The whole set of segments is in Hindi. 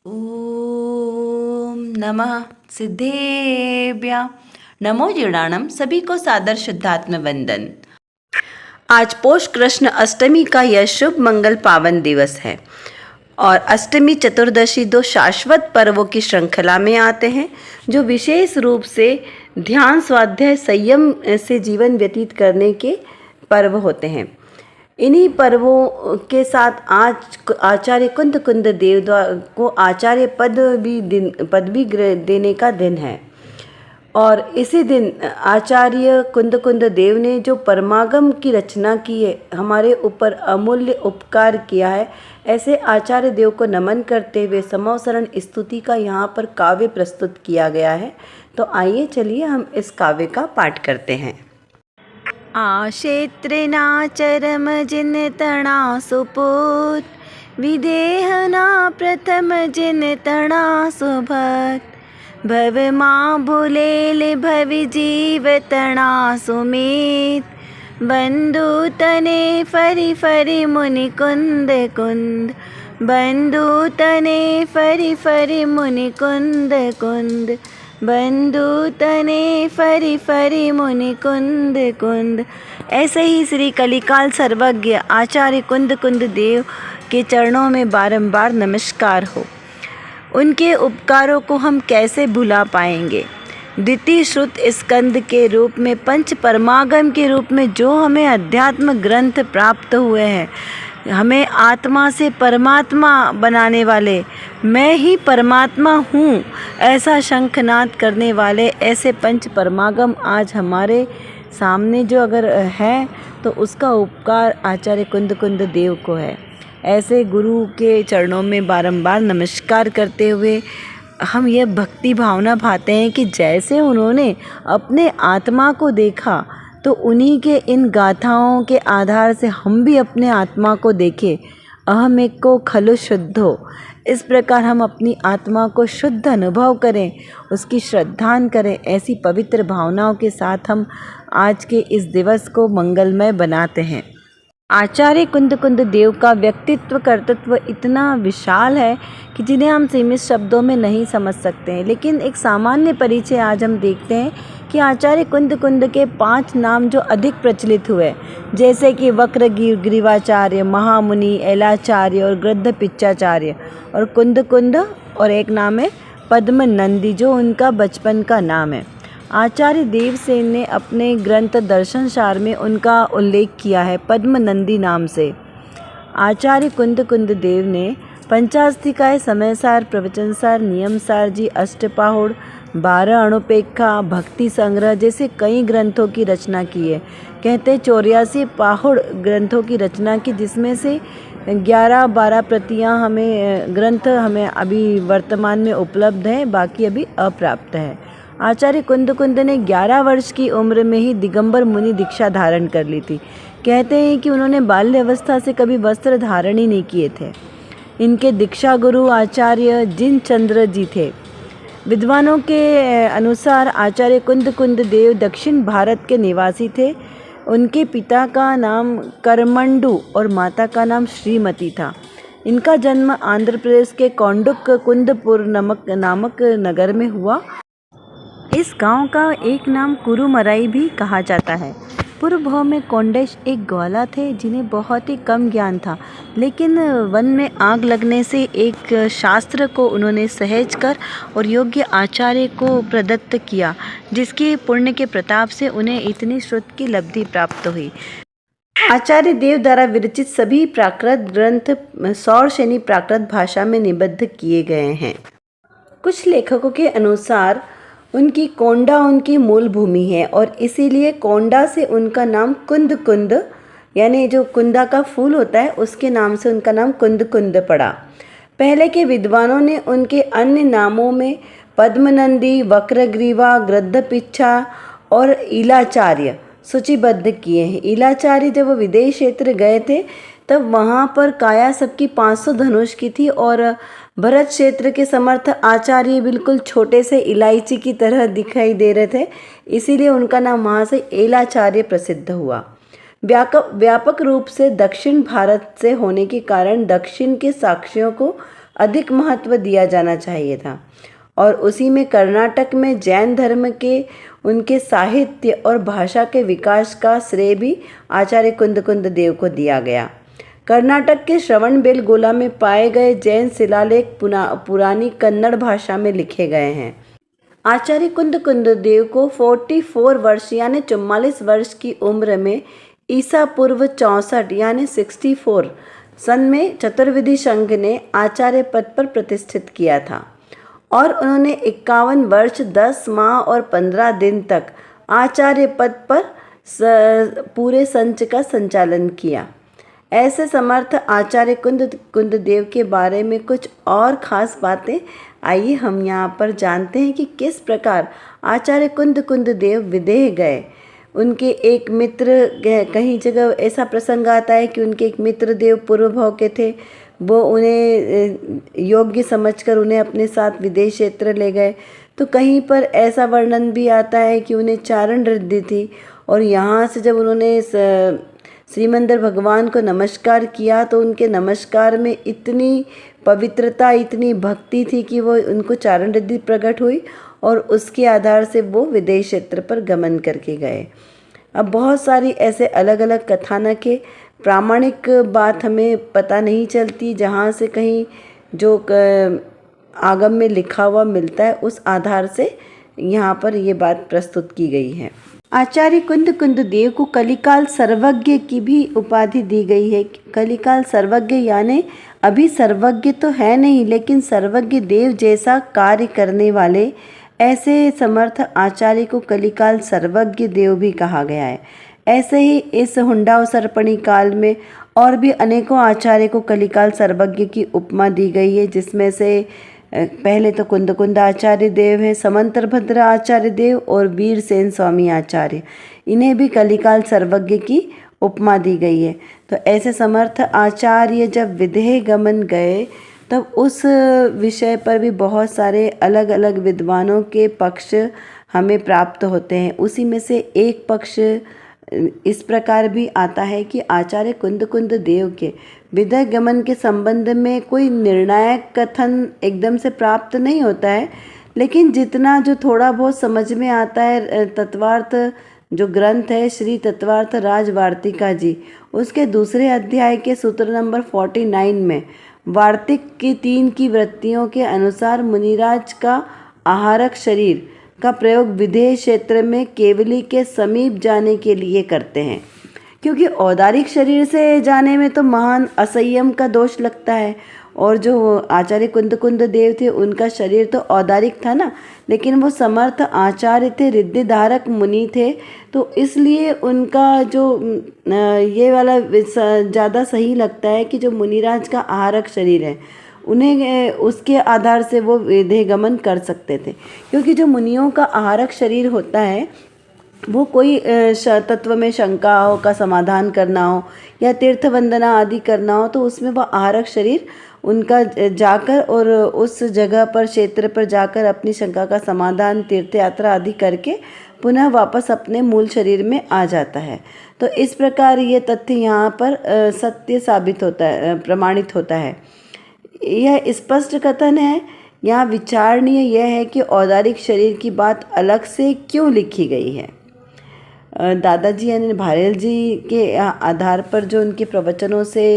ओम नमः सिद्धेभ्य नमो जीर्णानम। सभी को सादर शुद्धात्म वंदन। आज पोष कृष्ण अष्टमी का यह शुभ मंगल पावन दिवस है और अष्टमी चतुर्दशी दो शाश्वत पर्वों की श्रृंखला में आते हैं जो विशेष रूप से ध्यान स्वाध्याय संयम से जीवन व्यतीत करने के पर्व होते हैं। इन्हीं पर्वों के साथ आज आचार्य कुंद देव को आचार्य पदवी देने का दिन है और इसी दिन आचार्य कुंद देव ने जो परमागम की रचना की है, हमारे ऊपर अमूल्य उपकार किया है, ऐसे आचार्य देव को नमन करते हुए समवसरण स्तुति का यहाँ पर काव्य प्रस्तुत किया गया है। तो आइए चलिए हम इस काव्य का पाठ करते हैं। आक्षेत्रिणाचरम जिन तणा सुपूत विदेहना प्रथम जिन तणा सुभत भव माँ भूलेल भवि जीव तणा सुमीत बंधु तने फरी फरी मुनि कुंद कुंद बंधु तने फरी फरी मुनि कुंद कुंद बंधु तने फरी फरी मुनि कुंद कुंद। ऐसे ही श्री कलिकाल सर्वज्ञ आचार्य कुंद देव के चरणों में बारंबार नमस्कार हो। उनके उपकारों को हम कैसे भुला पाएंगे। द्वितीय श्रुत स्कंद के रूप में पंच परमागम के रूप में जो हमें अध्यात्म ग्रंथ प्राप्त हुए हैं, हमें आत्मा से परमात्मा बनाने वाले, मैं ही परमात्मा हूँ ऐसा शंखनाद करने वाले ऐसे पंच परमागम आज हमारे सामने जो अगर है तो उसका उपकार आचार्य कुंद देव को है। ऐसे गुरु के चरणों में बारंबार नमस्कार करते हुए हम यह भक्ति भावना भाते हैं कि जैसे उन्होंने अपने आत्मा को देखा तो उन्हीं के इन गाथाओं के आधार से हम भी अपने आत्मा को देखें। अहम एक को खलु शुद्धो, इस प्रकार हम अपनी आत्मा को शुद्ध अनुभव करें, उसकी श्रद्धान करें। ऐसी पवित्र भावनाओं के साथ हम आज के इस दिवस को मंगलमय बनाते हैं। आचार्य कुंद देव का व्यक्तित्व कर्तृत्व इतना विशाल है कि जिन्हें हम सीमित शब्दों में नहीं समझ सकते हैं, लेकिन एक सामान्य परिचय आज हम देखते हैं कि आचार्य कुंद के 5 नाम जो अधिक प्रचलित हुए, जैसे कि वक्रग्रीवाचार्य, महामुनि, एलाचार्य और गृध्र पिच्चाचार्य और कुंद और एक नाम है पद्म नंदी जो उनका बचपन का नाम है। आचार्य देवसेन ने अपने ग्रंथ दर्शनसार में उनका उल्लेख किया है पद्म नंदी नाम से। आचार्य कुंद देव ने पंचास्तिकाय, समयसार, प्रवचनसार, नियमसार जी, अष्टपाहुड़, 12 अणुपेक्षा, भक्ति संग्रह जैसे कई ग्रंथों की रचना की है। कहते 84 पाहुड़ ग्रंथों की रचना की, जिसमें से 11-12 प्रतियां ग्रंथ हमें अभी वर्तमान में उपलब्ध हैं, बाकी अभी अप्राप्त है। आचार्य कुंद ने 11 वर्ष की उम्र में ही दिगंबर मुनि दीक्षा धारण कर ली थी। कहते हैं कि उन्होंने बाल्य अवस्था से कभी वस्त्र धारण ही नहीं किए थे। इनके दीक्षा गुरु आचार्य जिनचंद्र जी थे। विद्वानों के अनुसार आचार्य कुंद देव दक्षिण भारत के निवासी थे। उनके पिता का नाम करमंडू और माता का नाम श्रीमती था। इनका जन्म आंध्र प्रदेश के कौंडुक कुंदपुर नामक नगर में हुआ। इस गांव का एक नाम कुरुमराई भी कहा जाता है। पूर्व भाव में कौंडेश एक ग्वाला थे जिन्हें बहुत ही कम ज्ञान था, लेकिन वन में आग लगने से एक शास्त्र को उन्होंने सहज कर और योग्य आचार्य को प्रदत्त किया, जिसके पुण्य के प्रताप से उन्हें इतनी श्रुत की लब्धि प्राप्त हुई। आचार्य देव द्वारा विरचित सभी प्राकृत ग्रंथ सौरसेनी प्राकृत भाषा में निबद्ध किए गए हैं। कुछ लेखकों के अनुसार उनकी कोंडा उनकी मूल भूमि है और इसीलिए कोंडा से उनका नाम कुंद यानी जो कुंदा का फूल होता है उसके नाम से उनका नाम कुंद पड़ा। पहले के विद्वानों ने उनके अन्य नामों में पद्मनंदी, वक्रग्रीवा, गृध्रपिच्छा और इलाचार्य सूचीबद्ध किए हैं। इलाचार्य जब वो विदेश क्षेत्र गए थे तब वहाँ पर काया सबकी 500 धनुष की थी और भरत क्षेत्र के समर्थ आचार्य बिल्कुल छोटे से इलायची की तरह दिखाई दे रहे थे, इसीलिए उनका नाम वहाँ से एलाचार्य प्रसिद्ध हुआ। व्यापक रूप से दक्षिण भारत से होने के कारण दक्षिण के साक्ष्यों को अधिक महत्व दिया जाना चाहिए था। और उसी में कर्नाटक में जैन धर्म के उनके साहित्य और भाषा के विकास का श्रेय भी आचार्य कुंद देव को दिया गया। कर्नाटक के श्रवणबेलगोला में पाए गए जैन शिलालेख पुरानी कन्नड़ भाषा में लिखे गए हैं। आचार्य कुंद देव को 44 वर्ष यानी 44 वर्ष की उम्र में ईसा पूर्व 64 यानी 64 सन में चतुर्विधि संघ ने आचार्य पद पर प्रतिष्ठित किया था और उन्होंने 51 वर्ष 10 माह और 15 दिन तक आचार्य पद पर पूरे संच का संचालन किया। ऐसे समर्थ आचार्य कुंद देव के बारे में कुछ और ख़ास बातें आइए हम यहाँ पर जानते हैं कि किस प्रकार आचार्य कुंद देव विदेह गए। उनके एक मित्र, कहीं जगह ऐसा प्रसंग आता है कि उनके एक मित्र देव पूर्व भाव के थे, वो उन्हें योग्य समझकर उन्हें अपने साथ विदेश क्षेत्र ले गए। तो कहीं पर ऐसा वर्णन भी आता है कि उन्हें चारण रिद्धि थी और यहाँ से जब उन्होंने श्रीमंदिर भगवान को नमस्कार किया तो उनके नमस्कार में इतनी पवित्रता, इतनी भक्ति थी कि वो उनको चारण रिद्धि प्रकट हुई और उसके आधार से वो विदेश क्षेत्र पर गमन करके गए। अब बहुत सारी ऐसे अलग अलग कथानक है, प्रामाणिक बात हमें पता नहीं चलती, जहाँ से कहीं जो आगम में लिखा हुआ मिलता है उस आधार से यहाँ पर ये बात प्रस्तुत की गई है। आचार्य कुंद देव को कलिकाल सर्वज्ञ की भी उपाधि दी गई है। कलिकाल सर्वज्ञ यानी अभी सर्वज्ञ तो है नहीं, लेकिन सर्वज्ञ देव जैसा कार्य करने वाले ऐसे समर्थ आचार्य को कलिकाल सर्वज्ञ देव भी कहा गया है। ऐसे ही इस हुंडा सर्पणी काल में और भी अनेकों आचार्य को कलिकाल सर्वज्ञ की उपमा दी गई है, जिसमें से पहले तो कुंद आचार्य देव है, समंतरभद्र आचार्य देव और वीरसेन स्वामी आचार्य, इन्हें भी कलिकाल सर्वज्ञ की उपमा दी गई है। तो ऐसे समर्थ आचार्य जब विदेह गमन गए तब उस विषय पर भी बहुत सारे अलग अलग विद्वानों के पक्ष हमें प्राप्त होते हैं। उसी में से एक पक्ष इस प्रकार भी आता है कि आचार्य कुंद देव के विदेह गमन के संबंध में कोई निर्णायक कथन एकदम से प्राप्त नहीं होता है, लेकिन जितना जो थोड़ा बहुत समझ में आता है, तत्वार्थ जो ग्रंथ है श्री तत्वार्थ राज वार्तिका जी, उसके दूसरे अध्याय के सूत्र नंबर 49 में वार्तिक की 3 की वृत्तियों के अनुसार मुनिराज का आहारक शरीर का प्रयोग विदेह क्षेत्र में केवली के समीप जाने के लिए करते हैं, क्योंकि औदारिक शरीर से जाने में तो महान असंयम का दोष लगता है। और जो आचार्य कुंद देव थे उनका शरीर तो औदारिक था ना, लेकिन वो समर्थ आचार्य थे, रिद्धि धारक मुनि थे, तो इसलिए उनका जो ये वाला ज़्यादा सही लगता है कि जो मुनिराज का आहारक शरीर है उन्हें उसके आधार से वो विदेह गमन कर सकते थे, क्योंकि जो मुनियों का आहारक शरीर होता है वो कोई तत्व में शंकाओं का समाधान करना हो या तीर्थ वंदना आदि करना हो तो उसमें वह आहारक शरीर उनका जाकर और उस जगह पर क्षेत्र पर जाकर अपनी शंका का समाधान तीर्थ यात्रा आदि करके पुनः वापस अपने मूल शरीर में आ जाता है। तो इस प्रकार ये तथ्य यहाँ पर सत्य साबित होता है, प्रमाणित होता है। यह स्पष्ट कथन है। यहाँ विचारणीय यह है कि औदारिक शरीर की बात अलग से क्यों लिखी गई है। दादाजी यानी भारेल जी के आधार पर जो उनके प्रवचनों से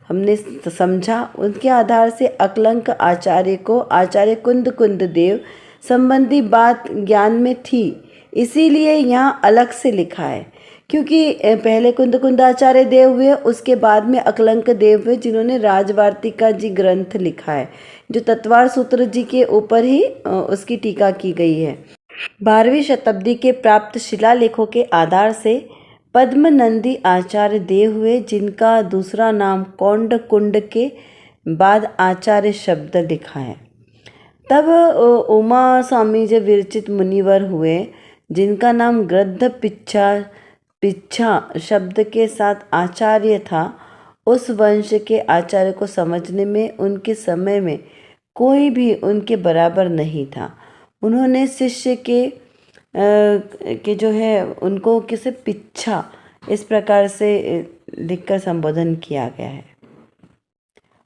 हमने समझा, उनके आधार से अकलंक आचार्य को आचार्य कुंद देव संबंधी बात ज्ञान में थी, इसीलिए यहाँ अलग से लिखा है। क्योंकि पहले कुंद आचार्य देव हुए, उसके बाद में अकलंक देव हुए, जिन्होंने राजवार्तिका जी ग्रंथ लिखा है, जो तत्वार सूत्र जी के ऊपर ही उसकी टीका की गई है। 12वीं शताब्दी के प्राप्त शिलालेखों के आधार से पद्मनंदी आचार्य देव हुए, जिनका दूसरा नाम कौंड कुंड के बाद आचार्य शब्द लिखा है। तब उमा स्वामी जब विरचित मुनिवर हुए, जिनका नाम गृध्र पिच्छा शब्द के साथ आचार्य था। उस वंश के आचार्य को समझने में उनके समय में कोई भी उनके बराबर नहीं था। उन्होंने शिष्य के जो है उनको किसे पिच्छा इस प्रकार से लिखकर संबोधन किया गया है।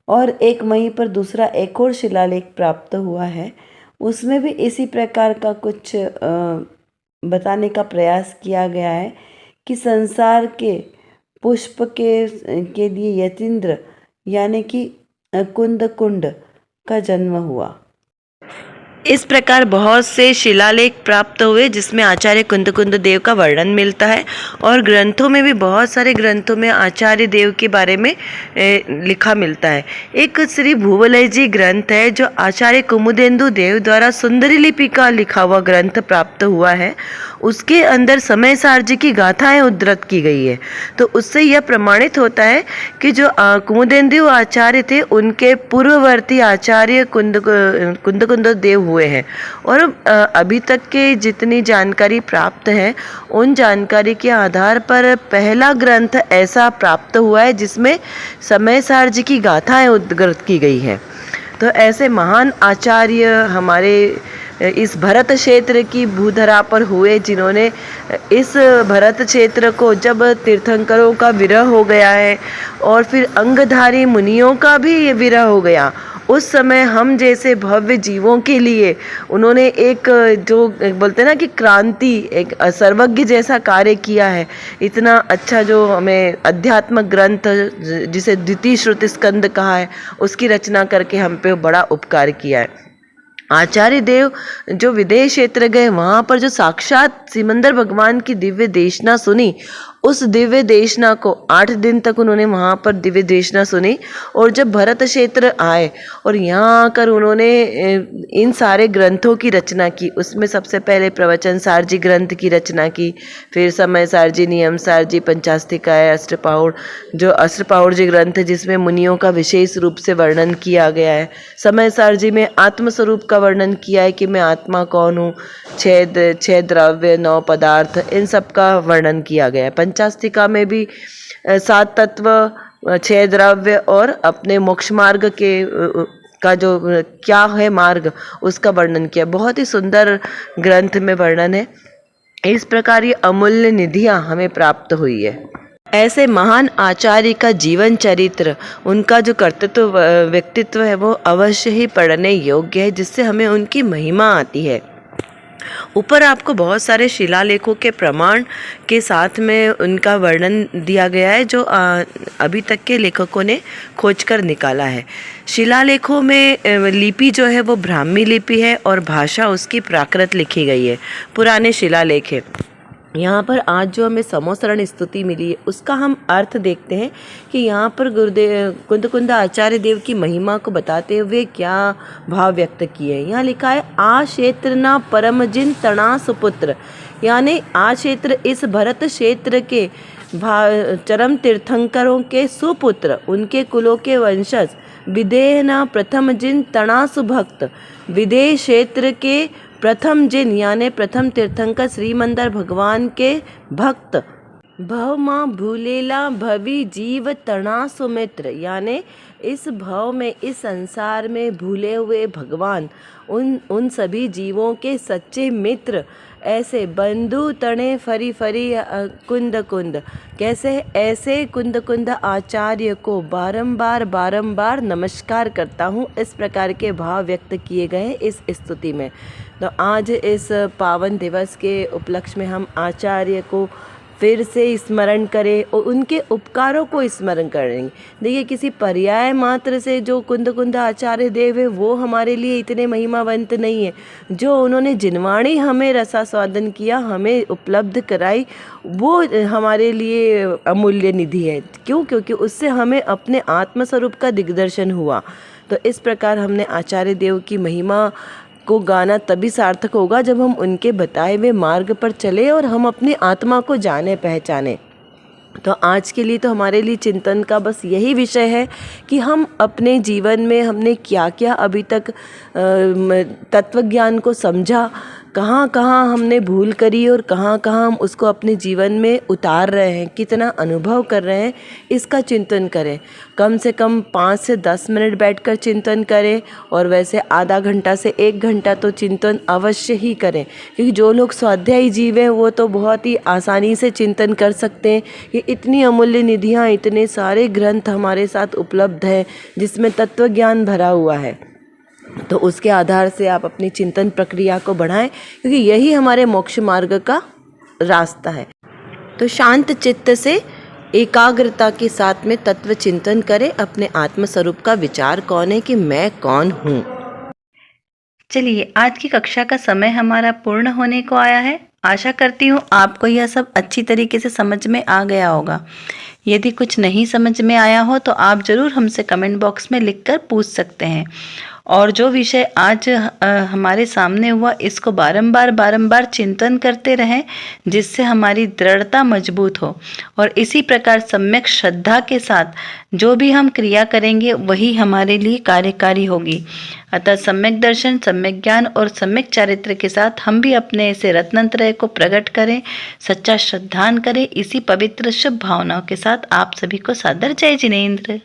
और एक वहीं पर दूसरा एक और शिलालेख प्राप्त हुआ है, उसमें भी इसी प्रकार का कुछ बताने का प्रयास किया गया है कि संसार के पुष्प के लिए यतीन्द्र यानी कि कुंद कुंड का जन्म हुआ। इस प्रकार बहुत से शिलालेख प्राप्त हुए जिसमें आचार्य कुंद देव का वर्णन मिलता है, और ग्रंथों में भी बहुत सारे ग्रंथों में आचार्य देव के बारे में लिखा मिलता है। एक श्री भूवलय जी ग्रंथ है जो आचार्य कुमुदेंदु देव द्वारा सुंदरी लिपि का लिखा हुआ ग्रंथ प्राप्त हुआ है। उसके अंदर समय सार जी की गाथाएं उद्धृत की गई है। तो उससे यह प्रमाणित होता है कि जो कुमुदेंदु आचार्य थे उनके पूर्ववर्ती आचार्य कुंद देव हुए हैं। और अभी तक के जितनी जानकारी प्राप्त है उन जानकारी के आधार पर पहला ग्रंथ ऐसा प्राप्त हुआ है जिसमें समय सार जी की गाथाएं उद्धृत की गई हैं। तो ऐसे महान आचार्य हमारे इस भरत क्षेत्र की भूधरा पर हुए, जिन्होंने इस भरत क्षेत्र को जब तीर्थंकरों का विरह हो गया है और फिर अंगधारी मुनियों का भी विरह हो गया, उस समय हम जैसे भव्य जीवों के लिए उन्होंने एक जो बोलते हैं ना कि क्रांति, एक सर्वज्ञ जैसा कार्य किया है। इतना अच्छा जो हमें अध्यात्मक ग्रंथ जिसे द्वितीय श्रुति स्कंद कहा है उसकी रचना करके हम पे बड़ा उपकार किया है। आचार्य देव जो विदेश क्षेत्र गए, वहाँ पर जो साक्षात सिमंदर भगवान की दिव्य देशना सुनी, उस दिव्य देशना को 8 दिन तक उन्होंने वहाँ पर दिव्य देशना सुनी। और जब भरत क्षेत्र आए और यहाँ आकर उन्होंने इन सारे ग्रंथों की रचना की, उसमें सबसे पहले प्रवचन सार जी ग्रंथ की रचना की, फिर समय सार जी, नियम सार जी, पंचास्तिकाय, अष्टपाहुड़, जो अष्टपाहुड़ जी ग्रंथ जिसमें मुनियों का विशेष रूप से वर्णन किया गया है। समय सार जी में आत्मस्वरूप का वर्णन किया है कि मैं आत्मा कौन हूँ, छह द्रव्य, 9 पदार्थ, इन सब का वर्णन किया गया है। पंचास्तिका में भी 7 तत्व, 6 द्रव्य और अपने मोक्ष मार्ग का जो क्या है मार्ग, उसका वर्णन किया। बहुत ही सुंदर ग्रंथ में वर्णन है। इस प्रकार ये अमूल्य निधियाँ हमें प्राप्त हुई है। ऐसे महान आचार्य का जीवन चरित्र, उनका जो कर्तृत्व व्यक्तित्व है वो अवश्य ही पढ़ने योग्य है, जिससे हमें उनकी महिमा आती है। ऊपर आपको बहुत सारे शिलालेखों के प्रमाण के साथ में उनका वर्णन दिया गया है जो अभी तक के लेखकों ने खोजकर निकाला है। शिलालेखों में लिपि जो है वो ब्राह्मी लिपि है और भाषा उसकी प्राकृत लिखी गई है, पुराने शिलालेख है। यहाँ पर आज जो हमें समोसरण स्तुति मिली है उसका हम अर्थ देखते हैं कि यहाँ पर गुरुदेव कुंद आचार्य देव की महिमा को बताते हुए क्या भाव व्यक्त किए हैं। यहाँ लिखा है, आ क्षेत्र न परम जिन तना सुपुत्र, यानी आ क्षेत्र इस भरत क्षेत्र के चरम तीर्थंकरों के सुपुत्र, उनके कुलों के वंशज, विदेह न प्रथम जिन तना सुभक्त, विदेह क्षेत्र के प्रथम जिन यानी प्रथम तीर्थंकर श्रीमंदर भगवान के भक्त, भव माँ भूलेला भवी जीव तना सुमित्र, यानी इस भव में, इस संसार में भूले हुए भगवान उन सभी जीवों के सच्चे मित्र। ऐसे बंधु तणे फरी फरी कुंद, कैसे ऐसे कुंद आचार्य को बारंबार नमस्कार करता हूँ। इस प्रकार के भाव व्यक्त किए गए इस स्तुति में। तो आज इस पावन दिवस के उपलक्ष्य में हम आचार्य को फिर से स्मरण करें और उनके उपकारों को स्मरण करेंगे। देखिए, किसी पर्याय मात्र से जो कुंद आचार्य देव है वो हमारे लिए इतने महिमावंत नहीं है। जो उन्होंने जिनवाणी हमें रसास्वादन किया, हमें उपलब्ध कराई, वो हमारे लिए अमूल्य निधि है। क्यों? क्योंकि उससे हमें अपने आत्मस्वरूप का दिग्दर्शन हुआ। तो इस प्रकार हमने आचार्य देव की महिमा को गाना तभी सार्थक होगा जब हम उनके बताए हुए मार्ग पर चले और हम अपनी आत्मा को जाने पहचाने। तो आज के लिए तो हमारे लिए चिंतन का बस यही विषय है कि हम अपने जीवन में हमने क्या क्या अभी तक तत्व ज्ञान को समझा, कहाँ कहाँ हमने भूल करी और कहाँ कहाँ हम उसको अपने जीवन में उतार रहे हैं, कितना अनुभव कर रहे हैं, इसका चिंतन करें। कम से कम 5 से 10 मिनट बैठकर चिंतन करें, और वैसे आधा घंटा से 1 घंटा तो चिंतन अवश्य ही करें, क्योंकि जो लोग स्वाध्यायी जीव हैं वो तो बहुत ही आसानी से चिंतन कर सकते हैं। ये इतनी अमूल्य निधियाँ, इतने सारे ग्रंथ हमारे साथ उपलब्ध हैं जिसमें तत्व ज्ञान भरा हुआ है। तो उसके आधार से आप अपनी चिंतन प्रक्रिया को बढ़ाएं, क्योंकि यही हमारे मोक्ष मार्ग का रास्ता है। तो शांत चित्त से एकाग्रता के साथ में तत्व चिंतन करें, अपने आत्म स्वरूप का विचार कौन है कि मैं कौन हूँ। चलिए, आज की कक्षा का समय हमारा पूर्ण होने को आया है। आशा करती हूँ आपको यह सब अच्छी तरीके से समझ में आ गया होगा। यदि कुछ नहीं समझ में आया हो तो आप ज़रूर हमसे कमेंट बॉक्स में लिखकर पूछ सकते हैं। और जो विषय आज हमारे सामने हुआ, इसको बारंबार चिंतन करते रहें, जिससे हमारी दृढ़ता मजबूत हो। और इसी प्रकार सम्यक श्रद्धा के साथ जो भी हम क्रिया करेंगे वही हमारे लिए कार्यकारी होगी। अतः सम्यक दर्शन, सम्यक ज्ञान और सम्यक चारित्र के साथ हम भी अपने ऐसे रत्नत्रय को प्रकट करें, सच्चा श्रद्धान करें। इसी पवित्र शुभ भावनाओं के साथ आप सभी को सादर जय जिनेंद्र।